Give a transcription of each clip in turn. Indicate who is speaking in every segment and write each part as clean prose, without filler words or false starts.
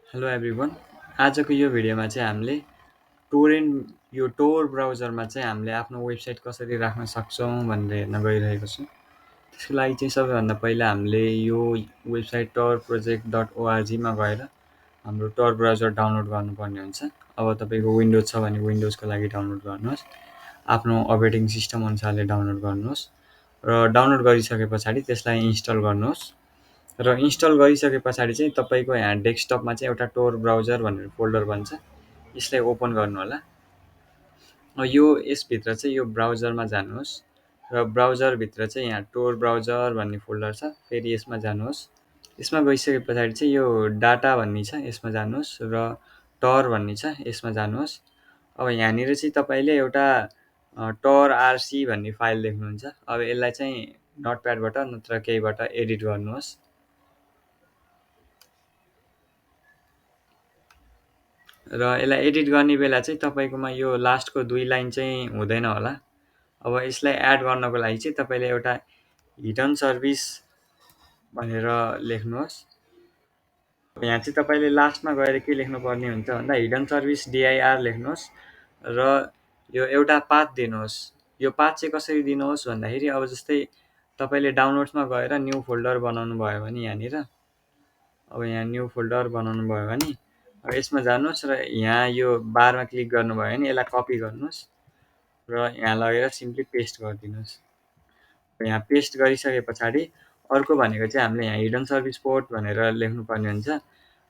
Speaker 1: Hello everyone. आजको यो भिडियोमा चाहिँ हामीले यो टोर ब्राउजरमा चाहिँ हामीले आफ्नो वेबसाइट कसरी राख्न सक्छौँ भनेर हेर्न गइरहेको छौँ। त्यसको लागि चाहिँ सबैभन्दा पहिला हामीले यो वेबसाइट टर प्रोजेक्ट डट ओआरजीमा गएर हाम्रो टर ब्राउजर डाउनलोड गर्नुपर्ने हुन्छ। अब तपाईँको विन्डोज छ भने विन्डोजको लागि डाउनलोड गर्नुहोस्, आफ्नो अपरेटिङ सिस्टम अनुसारले डाउनलोड गर्नुहोस् र डाउनलोड गरिसके पछाडि त्यसलाई इन्स्टल गर्नुहोस्। र इन्स्टल गरिसके पछाडि चाहिँ तपाईँको यहाँ डेस्कटपमा चाहिँ एउटा टोर ब्राउजर भनेर फोल्डर बन्छ। यसलाई ओपन गर्नु होला। यो यसभित्र चाहिँ यो ब्राउजरमा जानुहोस् र ब्राउजरभित्र चाहिँ यहाँ टोर ब्राउजर भन्ने फोल्डर छ। फेरि यसमा जानुहोस्। यसमा गइसके पछाडि चाहिँ यो डाटा भन्ने छ, यसमा जानुहोस् र टर भन्ने छ, यसमा जानुहोस्। अब यहाँनिर चाहिँ तपाईँले एउटा torrc भन्ने फाइल देख्नुहुन्छ। अब यसलाई चाहिँ नोटप्याडबाट नत्र केहीबाट एडिट गर्नुहोस् र यसलाई एडिट गर्ने बेला चाहिँ तपाईँकोमा यो लास्टको 2 लाइन चाहिँ हुँदैन होला। अब यसलाई एड गर्नको लागि चाहिँ तपाईँले एउटा हिडन सर्भिस भनेर लेख्नुहोस्। यहाँ चाहिँ तपाईँले लास्टमा गएर के लेख्नुपर्ने हुन्छ भन्दा हिडन सर्भिस डिआइआर लेख्नुहोस् र यो एउटा पाथ दिनुहोस्। यो पाथ चाहिँ कसरी दिनुहोस् भन्दाखेरि अब जस्तै तपाईँले डाउनलोड्समा गएर न्यू फोल्डर बनाउनु भयो भने अब यहाँ न्यू फोल्डर बनाउनु भयो भने अब यसमा जानुहोस् र यहाँ यो बारमा क्लिक गर्नुभयो भने यसलाई कपी गर्नुहोस् र यहाँ लगेर सिम्पली पेस्ट गरिदिनुहोस्। यहाँ पेस्ट गरिसके पछाडि अर्को भनेको चाहिँ हामीले यहाँ हिडन सर्भिस पोर्ट भनेर लेख्नुपर्ने हुन्छ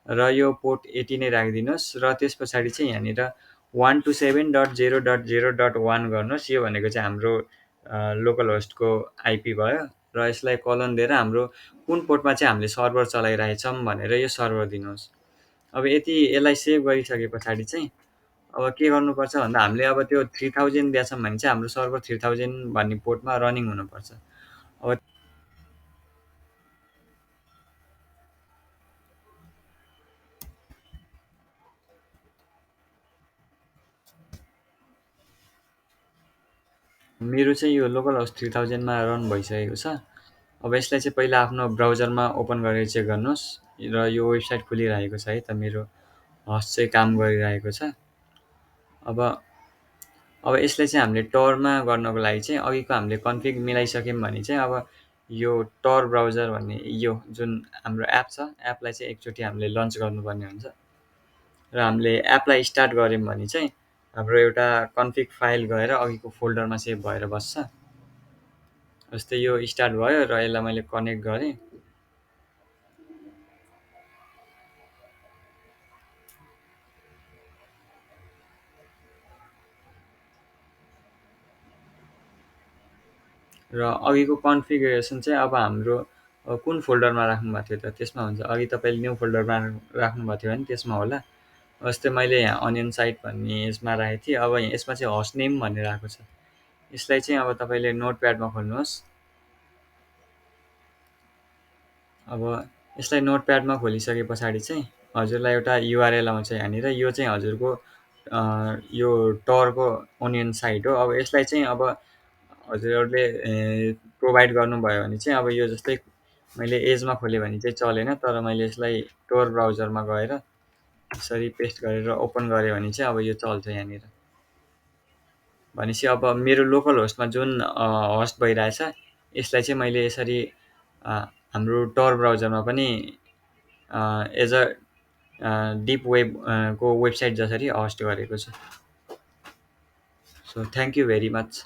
Speaker 1: र यो पोर्ट 80 नै राखिदिनुहोस् र त्यस पछाडि चाहिँ यहाँनिर 127.0.0.1 गर्नुहोस्। यो भनेको चाहिँ हाम्रो लोकल होस्टको आइपी भयो र यसलाई कलन दिएर हाम्रो कुन पोर्टमा चाहिँ हामीले सर्भर चलाइरहेछौँ भनेर यो सर्भर दिनुहोस्। अब यति यसलाई सेभ गरिसके पछाडि चाहिँ अब के गर्नुपर्छ भन्दा हामीले अब त्यो 3000 दिएछौँ भने चाहिँ हाम्रो सर्भर 3000 भन्ने पोर्टमा रनिङ हुनुपर्छ। अब मेरो चाहिँ यो लोकल होस्ट 3000मा रन भइसकेको छ। अब यसलाई चाहिँ पहिला आफ्नो ब्राउजरमा ओपन गरेर चेक गर्नुहोस् र यो वेबसाइट खुलिरहेको छ है त। मेरो होस्ट चाहिँ काम गरिरहेको छ। अब यसलाई चाहिँ हामीले टरमा गर्नको लागि चाहिँ अघिको हामीले कन्फिग मिलाइसक्यौँ भने चाहिँ अब यो टर ब्राउजर भन्ने यो जुन हाम्रो एप छ, एपलाई चाहिँ एकचोटि हामीले लन्च गर्नुपर्ने हुन्छ र हामीले एपलाई स्टार्ट गऱ्यौँ भने चाहिँ हाम्रो एउटा कन्फिग फाइल गएर अघिको फोल्डरमा सेभ भएर बस्छ। जस्तै यो स्टार्ट भयो र यसलाई मैले कनेक्ट गरेँ र अघिको कन्फिगरेसन चाहिँ अब हाम्रो कुन फोल्डरमा राख्नुभएको थियो त त्यसमा हुन्छ। अघि तपाईँले न्यू फोल्डरमा राख्नुभएको थियो भने त्यसमा होला। जस्तै मैले यहाँ अनियन साइट भन्ने यसमा राखेको थिएँ। अब यसमा चाहिँ होस्ट नेम भनेर आएको छ। यसलाई चाहिँ अब तपाईँले नोटप्याडमा खोल्नुहोस्। अब यसलाई नोटप्याडमा खोलिसके पछाडि चाहिँ हजुरलाई एउटा युआरएल आउँछ यहाँनिर। यो चाहिँ हजुरको यो टरको अनियन साइट हो। अब यसलाई चाहिँ अब हजुरहरूले प्रोभाइड गर्नुभयो भने चाहिँ अब यो जस्तै मैले एजमा खोलेँ भने चाहिँ चलेन, तर मैले यसलाई टोर ब्राउजरमा गएर यसरी पेस्ट गरेर ओपन गरेँ भने चाहिँ अब यो चल्छ यहाँनिर। भनेपछि अब मेरो लोकल होस्टमा जुन होस्ट भइरहेछ यसलाई चाहिँ मैले यसरी हाम्रो टर ब्राउजरमा पनि एज अ डिप वेब को वेबसाइट जसरी होस्ट गरेको छु। So thank you very much.